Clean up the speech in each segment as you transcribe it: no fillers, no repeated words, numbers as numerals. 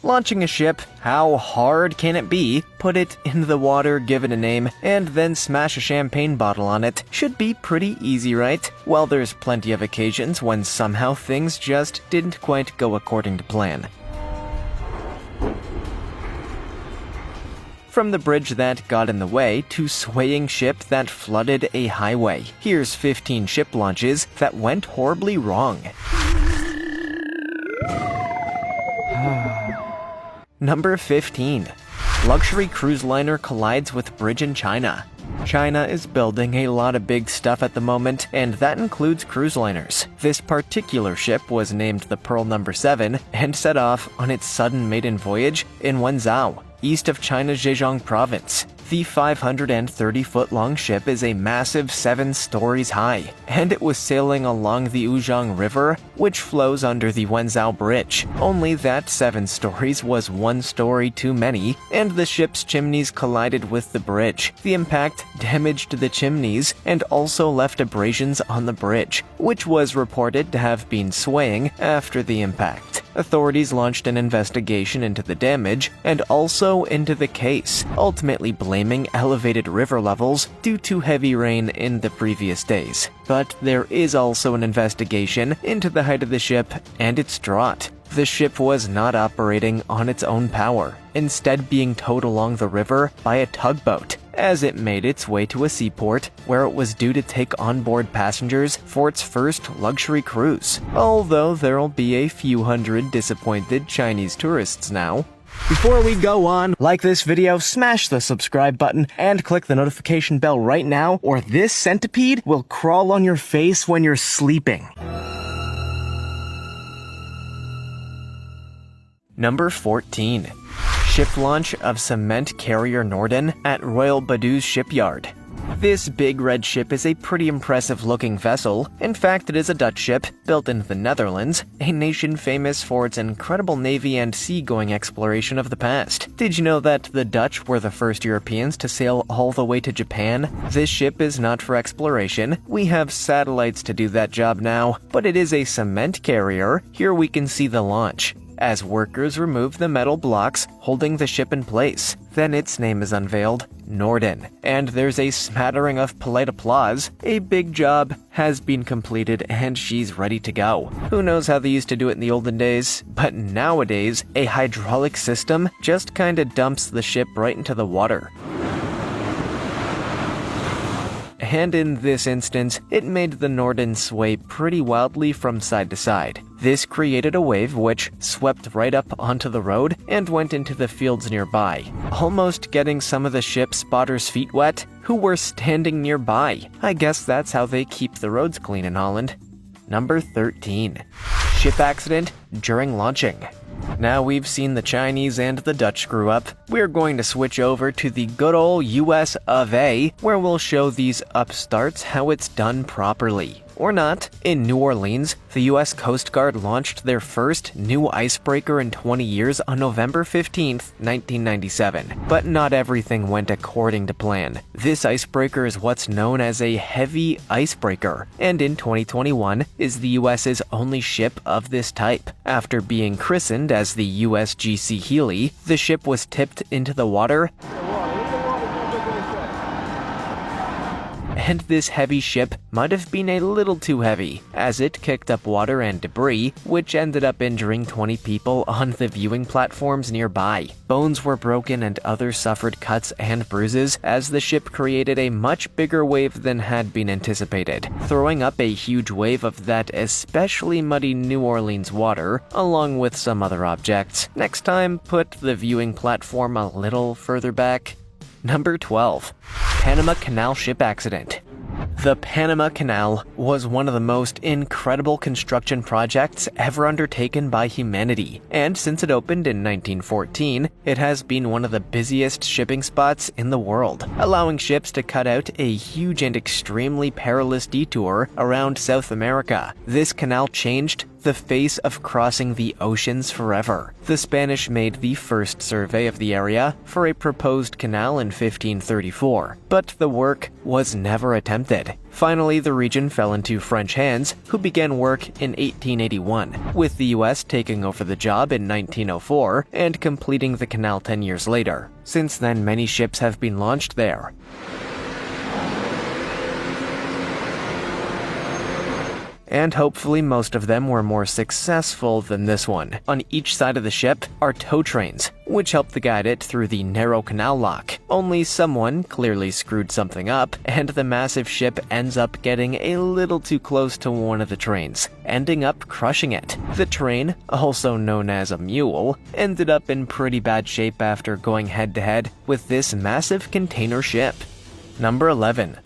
Launching a ship, how hard can it be? Put it into the water, give it a name, and then smash a champagne bottle on it. Should be pretty easy, right? Well, there's plenty of occasions when somehow things just didn't quite go according to plan. From the bridge that got in the way to swaying ship that flooded a highway, here's 15 ship launches that went horribly wrong. Number 15. Luxury cruise liner collides with bridge in China. China is building a lot of big stuff at the moment, and that includes cruise liners. This particular ship was named the Pearl No. 7 and set off on its sudden maiden voyage in Wenzhou, east of China's Zhejiang province. The 530-foot-long ship is a massive 7 stories high, and it was sailing along the Uzhang River, which flows under the Wenzhou Bridge. Only that 7 stories was 1 story too many, and the ship's chimneys collided with the bridge. The impact damaged the chimneys and also left abrasions on the bridge, which was reported to have been swaying after the impact. Authorities launched an investigation into the damage and also into the case, ultimately blaming elevated river levels due to heavy rain in the previous days. But there is also an investigation into the height of the ship and its draught. The ship was not operating on its own power, instead being towed along the river by a tugboat as it made its way to a seaport where it was due to take onboard passengers for its first luxury cruise. Although there'll be a few hundred disappointed Chinese tourists now. Before we go on, like this video, smash the subscribe button, and click the notification bell right now, or this centipede will crawl on your face when you're sleeping. Number 14. Ship launch of cement carrier Norden at Royal Baduz shipyard. This big red ship is a pretty impressive looking vessel. In fact, it is a Dutch ship built in the Netherlands, a nation famous for its incredible navy and seagoing exploration of the past. Did you know that the Dutch were the first Europeans to sail all the way to Japan? This ship is not for exploration. We have satellites to do that job now, but it is a cement carrier. Here we can see the launch as workers remove the metal blocks holding the ship in place. Then its name is unveiled, Norden, and there's a smattering of polite applause. A big job has been completed and she's ready to go. Who knows how they used to do it in the olden days, but nowadays, a hydraulic system just kinda dumps the ship right into the water. And in this instance, it made the Norden sway pretty wildly from side to side. This created a wave which swept right up onto the road and went into the fields nearby, almost getting some of the ship's spotters' feet wet, who were standing nearby. I guess that's how they keep the roads clean in Holland. Number 13. Ship accident during launching. Now we've seen the Chinese and the Dutch screw up, we're going to switch over to the good old US of A, where we'll show these upstarts how it's done properly. Or not. In New Orleans, the US Coast Guard launched their first new icebreaker in 20 years on November 15, 1997. But not everything went according to plan. This icebreaker is what's known as a heavy icebreaker, and in 2021 is the US's only ship of this type. After being christened as the USGC Healy, the ship was tipped into the water, and this heavy ship might have been a little too heavy, as it kicked up water and debris, which ended up injuring 20 people on the viewing platforms nearby. Bones were broken and others suffered cuts and bruises, as the ship created a much bigger wave than had been anticipated, throwing up a huge wave of that especially muddy New Orleans water, along with some other objects. Next time, put the viewing platform a little further back. Number 12. Panama Canal ship accident. The Panama Canal was one of the most incredible construction projects ever undertaken by humanity, and since it opened in 1914, it has been one of the busiest shipping spots in the world, allowing ships to cut out a huge and extremely perilous detour around South America. This canal changed the face of crossing the oceans forever. The Spanish made the first survey of the area for a proposed canal in 1534, but the work was never attempted. Finally, the region fell into French hands, who began work in 1881, with the US taking over the job in 1904 and completing the canal 10 years later. Since then, many ships have been launched there. And hopefully most of them were more successful than this one. On each side of the ship are tow trains, which help to guide it through the narrow canal lock. Only someone clearly screwed something up, and the massive ship ends up getting a little too close to one of the trains, ending up crushing it. The train, also known as a mule, ended up in pretty bad shape after going head-to-head with this massive container ship. Number 11.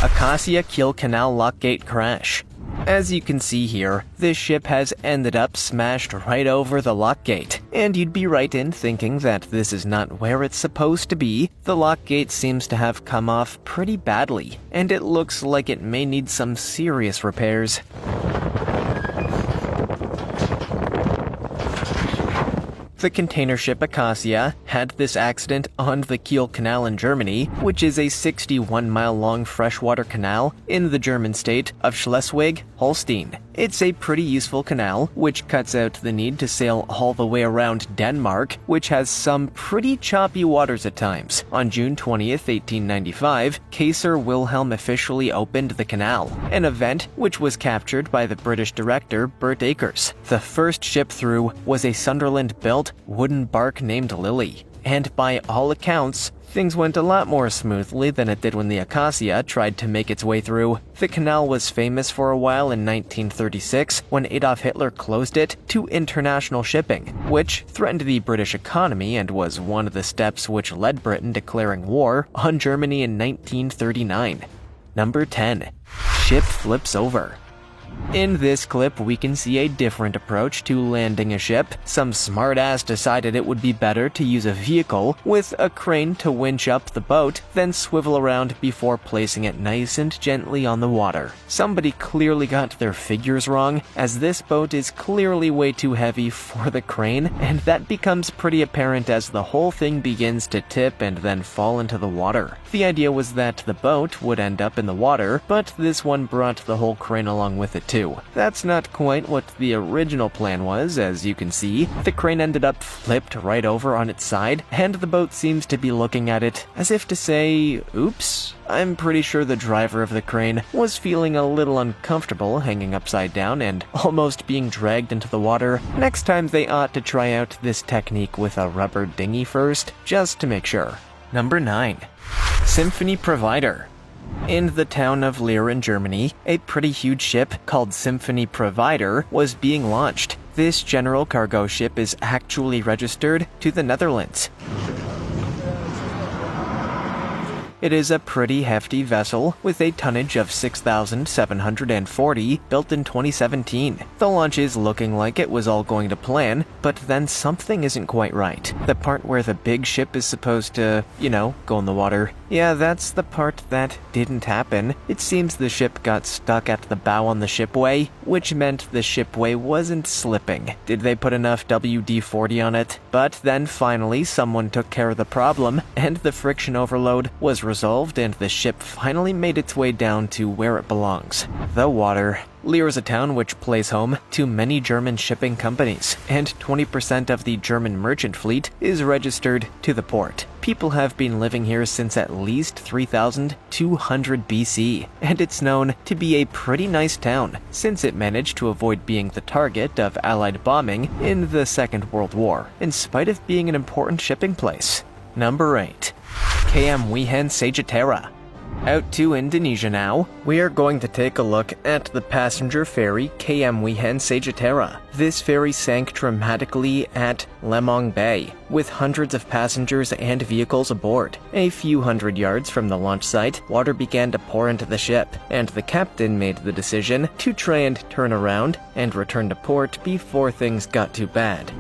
Acacia Kiel Canal Lockgate Crash. As you can see here, this ship has ended up smashed right over the lockgate, and you'd be right in thinking that this is not where it's supposed to be. The lockgate seems to have come off pretty badly, and it looks like it may need some serious repairs. The container ship Acacia had this accident on the Kiel Canal in Germany, which is a 61-mile-long freshwater canal in the German state of Schleswig-Holstein. It's a pretty useful canal, which cuts out the need to sail all the way around Denmark, which has some pretty choppy waters at times. On June 20th, 1895, Kaiser Wilhelm officially opened the canal, an event which was captured by the British director Bert Akers. The first ship through was a Sunderland-built wooden bark named Lily, and by all accounts, things went a lot more smoothly than it did when the Acacia tried to make its way through. The canal was famous for a while in 1936 when Adolf Hitler closed it to international shipping, which threatened the British economy and was one of the steps which led Britain declaring war on Germany in 1939. Number 10. Ship flips over. In this clip, we can see a different approach to landing a ship. Some smartass decided it would be better to use a vehicle with a crane to winch up the boat, then swivel around before placing it nice and gently on the water. Somebody clearly got their figures wrong, as this boat is clearly way too heavy for the crane, and that becomes pretty apparent as the whole thing begins to tip and then fall into the water. The idea was that the boat would end up in the water, but this one brought the whole crane along with it too. That's not quite what the original plan was. As you can see, the crane ended up flipped right over on its side, and the boat seems to be looking at it as if to say, oops. I'm pretty sure the driver of the crane was feeling a little uncomfortable hanging upside down and almost being dragged into the water. Next time they ought to try out this technique with a rubber dinghy first, just to make sure. Number 9. Symphony Provider. In the town of Leer in Germany, a pretty huge ship called Symphony Provider was being launched. This general cargo ship is actually registered to the Netherlands. It is a pretty hefty vessel with a tonnage of 6,740, built in 2017. The launch is looking like it was all going to plan, but then something isn't quite right. The part where the big ship is supposed to, go in the water. Yeah, that's the part that didn't happen. It seems the ship got stuck at the bow on the shipway, which meant the shipway wasn't slipping. Did they put enough WD-40 on it? But then finally someone took care of the problem, and the friction overload was resolved, and the ship finally made its way down to where it belongs, the water. Leer is a town which plays home to many German shipping companies, and 20% of the German merchant fleet is registered to the port. People have been living here since at least 3200 BC, and it's known to be a pretty nice town, since it managed to avoid being the target of Allied bombing in the Second World War, in spite of being an important shipping place. Number 8. KM Wihen Sagittara. Out to Indonesia now, we are going to take a look at the passenger ferry KM Wihen Sagittara. This ferry sank dramatically at Lemong Bay, with hundreds of passengers and vehicles aboard. A few hundred yards from the launch site, water began to pour into the ship, and the captain made the decision to try and turn around and return to port before things got too bad.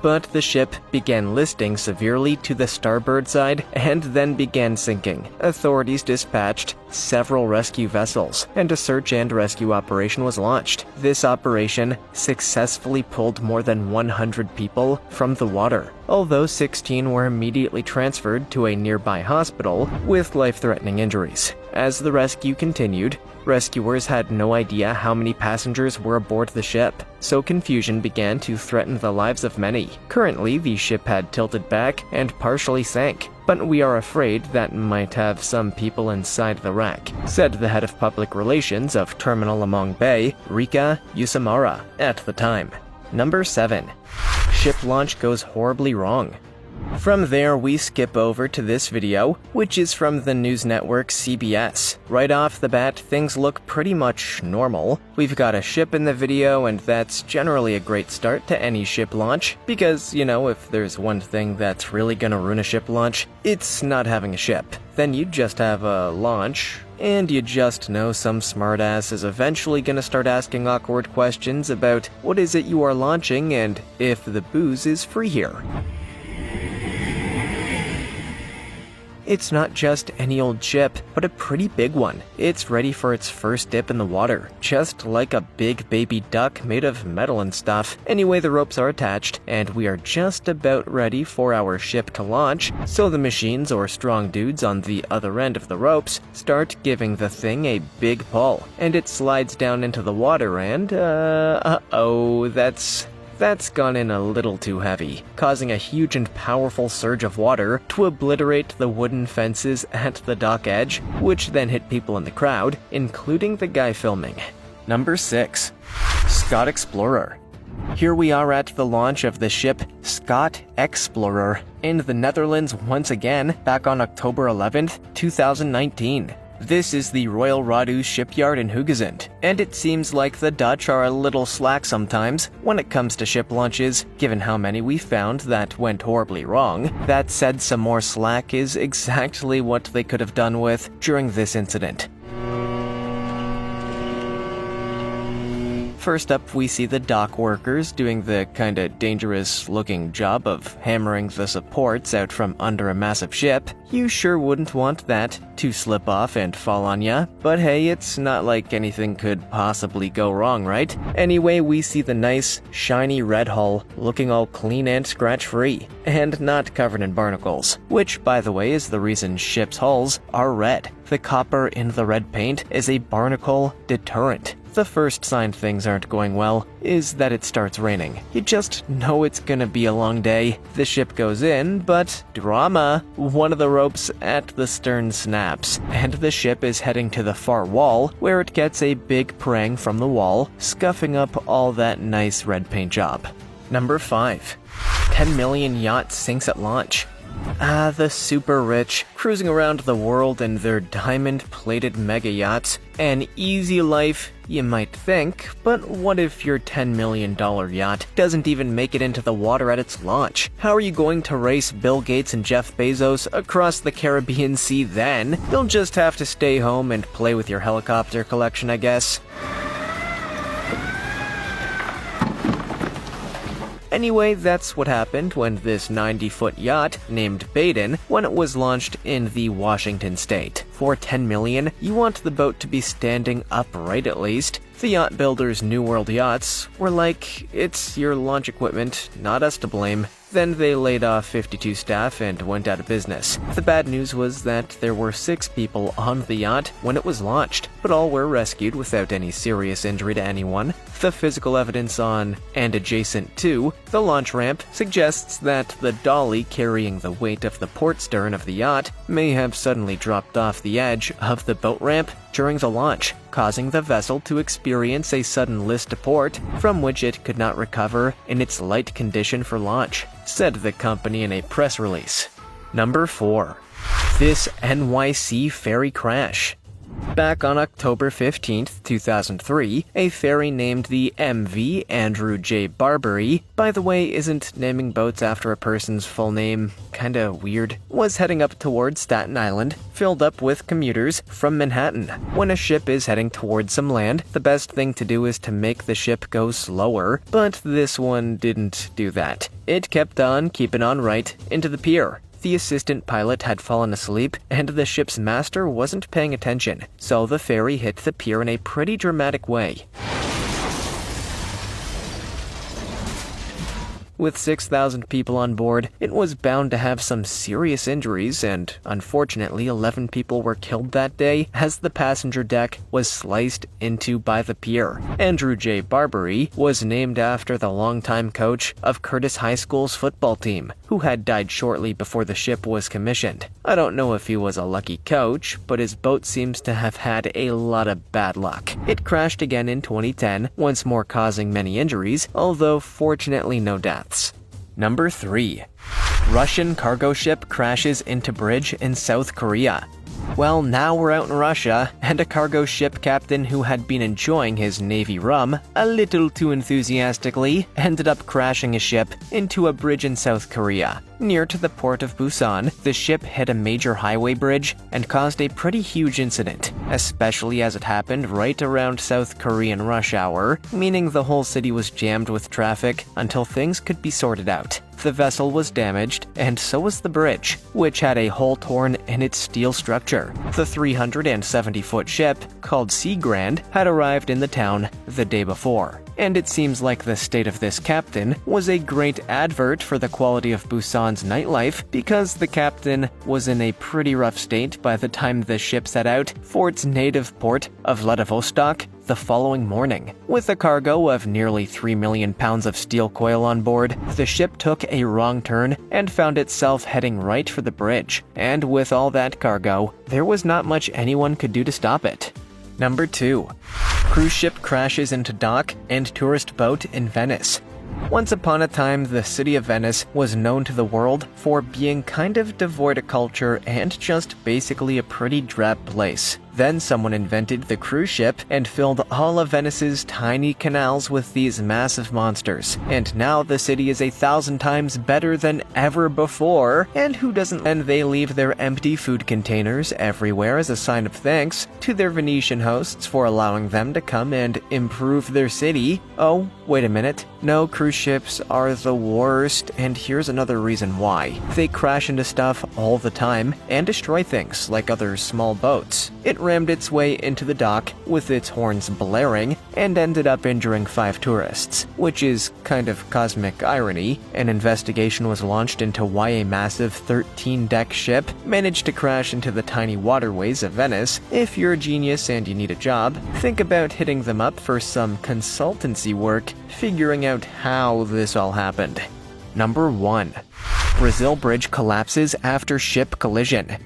but the ship began listing severely to the starboard side and then began sinking. Authorities dispatched several rescue vessels, and a search and rescue operation was launched. This operation successfully pulled more than 100 people from the water, although 16 were immediately transferred to a nearby hospital with life-threatening injuries. As the rescue continued, rescuers had no idea how many passengers were aboard the ship, so confusion began to threaten the lives of many. Currently, the ship had tilted back and partially sank, but we are afraid that might have some people inside the wreck, said the head of public relations of Terminal Among Bay, Rika Yusamara, at the time. Number 7. Ship launch goes horribly wrong. From there, we skip over to this video, which is from the news network CBS. Right off the bat, things look pretty much normal. We've got a ship in the video, and that's generally a great start to any ship launch, because, if there's one thing that's really gonna ruin a ship launch, it's not having a ship. Then you just have a launch, and you just know some smartass is eventually gonna start asking awkward questions about what is it you are launching and if the booze is free here. It's not just any old ship, but a pretty big one. It's ready for its first dip in the water, just like a big baby duck made of metal and stuff. Anyway, the ropes are attached, and we are just about ready for our ship to launch, so the machines or strong dudes on the other end of the ropes start giving the thing a big pull, and it slides down into the water and, that's gone in a little too heavy, causing a huge and powerful surge of water to obliterate the wooden fences at the dock edge, which then hit people in the crowd, including the guy filming. Number 6. Scott Explorer. Here we are at the launch of the ship Scott Explorer in the Netherlands once again, back on October 11th, 2019. This is the Royal Rodus shipyard in Hugoland, and it seems like the Dutch are a little slack sometimes when it comes to ship launches, given how many we found that went horribly wrong. That said, some more slack is exactly what they could have done with during this incident. First up, we see the dock workers doing the kinda dangerous-looking job of hammering the supports out from under a massive ship. You sure wouldn't want that to slip off and fall on ya, but hey, it's not like anything could possibly go wrong, right? Anyway, we see the nice, shiny red hull looking all clean and scratch-free, and not covered in barnacles, which, by the way, is the reason ships' hulls are red. The copper in the red paint is a barnacle deterrent. The first sign things aren't going well is that it starts raining. You just know it's gonna be a long day. The ship goes in, but drama! One of the ropes at the stern snaps, and the ship is heading to the far wall, where it gets a big prang from the wall, scuffing up all that nice red paint job. Number 5. 10 million yacht sinks at launch. The super rich, cruising around the world in their diamond-plated mega yachts. An easy life, you might think, but what if your $10 million yacht doesn't even make it into the water at its launch? How are you going to race Bill Gates and Jeff Bezos across the Caribbean Sea then? You'll just have to stay home and play with your helicopter collection, I guess. Anyway, that's what happened when this 90-foot yacht, named Baden, when it was launched in the Washington state. For $10 million, you want the boat to be standing upright at least. The yacht builders' New World Yachts were like, it's your launch equipment, not us to blame. Then they laid off 52 staff and went out of business. The bad news was that there were 6 people on the yacht when it was launched, but all were rescued without any serious injury to anyone. The physical evidence on, and adjacent to, the launch ramp suggests that the dolly carrying the weight of the port stern of the yacht may have suddenly dropped off the edge of the boat ramp during the launch, causing the vessel to experience a sudden list to port from which it could not recover in its light condition for launch, said the company in a press release. Number 4. This NYC ferry crash. Back on October 15, 2003, a ferry named the MV Andrew J. Barbary, by the way, isn't naming boats after a person's full name kinda weird, was heading up towards Staten Island, filled up with commuters from Manhattan. When a ship is heading towards some land, the best thing to do is to make the ship go slower, but this one didn't do that. It kept on keeping on right into the pier. The assistant pilot had fallen asleep, and the ship's master wasn't paying attention, so the ferry hit the pier in a pretty dramatic way. With 6,000 people on board, it was bound to have some serious injuries, and unfortunately 11 people were killed that day as the passenger deck was sliced into by the pier. Andrew J. Barbary was named after the longtime coach of Curtis High School's football team, who had died shortly before the ship was commissioned. I don't know if he was a lucky coach, but his boat seems to have had a lot of bad luck. It crashed again in 2010, once more causing many injuries, although fortunately no deaths. Number 3. Russian cargo ship crashes into bridge in South Korea. Well, now we're out in Russia, and a cargo ship captain who had been enjoying his Navy rum a little too enthusiastically ended up crashing a ship into a bridge in South Korea. Near to the port of Busan, the ship hit a major highway bridge and caused a pretty huge incident, especially as it happened right around South Korean rush hour, meaning the whole city was jammed with traffic until things could be sorted out. The vessel was damaged, and so was the bridge, which had a hole torn in its steel structure. The 370-foot ship, called Sea Grand, had arrived in the town the day before. And it seems like the state of this captain was a great advert for the quality of Busan's nightlife, because the captain was in a pretty rough state by the time the ship set out for its native port of Vladivostok the following morning. With a cargo of nearly 3 million pounds of steel coil on board, the ship took a wrong turn and found itself heading right for the bridge. And with all that cargo, there was not much anyone could do to stop it. Number 2. Cruise ship crashes into dock and tourist boat in Venice. Once upon a time, the city of Venice was known to the world for being kind of devoid of culture and just basically a pretty drab place. Then someone invented the cruise ship and filled all of Venice's tiny canals with these massive monsters. And now the city is 1,000 times better than ever before. And who doesn't? And they leave their empty food containers everywhere as a sign of thanks to their Venetian hosts for allowing them to come and improve their city. Oh, wait a minute. No, cruise ships are the worst, and here's another reason why. They crash into stuff all the time and destroy things like other small boats. It rammed its way into the dock with its horns blaring and ended up injuring 5 tourists, which is kind of cosmic irony. An investigation was launched into why a massive 13-deck ship managed to crash into the tiny waterways of Venice. If you're a genius and you need a job, think about hitting them up for some consultancy work, figuring out how this all happened. Number 1. Brazil bridge collapses after ship collision.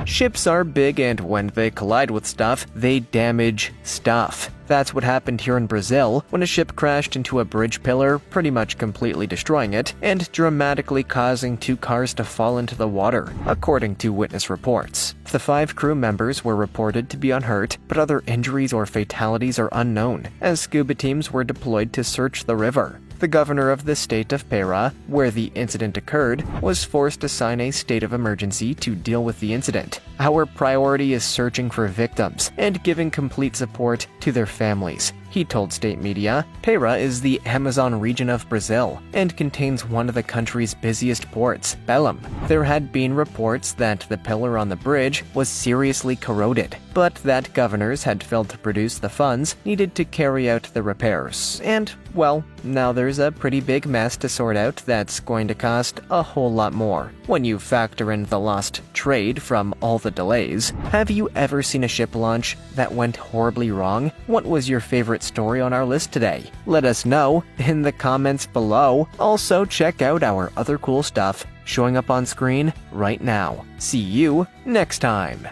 Ships are big, and when they collide with stuff, they damage stuff. That's what happened here in Brazil when a ship crashed into a bridge pillar, pretty much completely destroying it and dramatically causing 2 cars to fall into the water, according to witness reports. The 5 crew members were reported to be unhurt, but other injuries or fatalities are unknown, as scuba teams were deployed to search the river. The governor of the state of Pará, where the incident occurred, was forced to sign a state of emergency to deal with the incident. Our priority is searching for victims and giving complete support to their families, he told state media. Pará is the Amazon region of Brazil and contains one of the country's busiest ports, Belém. There had been reports that the pillar on the bridge was seriously corroded, but that governors had failed to produce the funds needed to carry out the repairs. And, well, now there's a pretty big mess to sort out that's going to cost a whole lot more. When you factor in the lost trade from all the delays, have you ever seen a ship launch that went horribly wrong? What was your favorite story on our list today? Let us know in the comments below. Also, check out our other cool stuff showing up on screen right now. See you next time.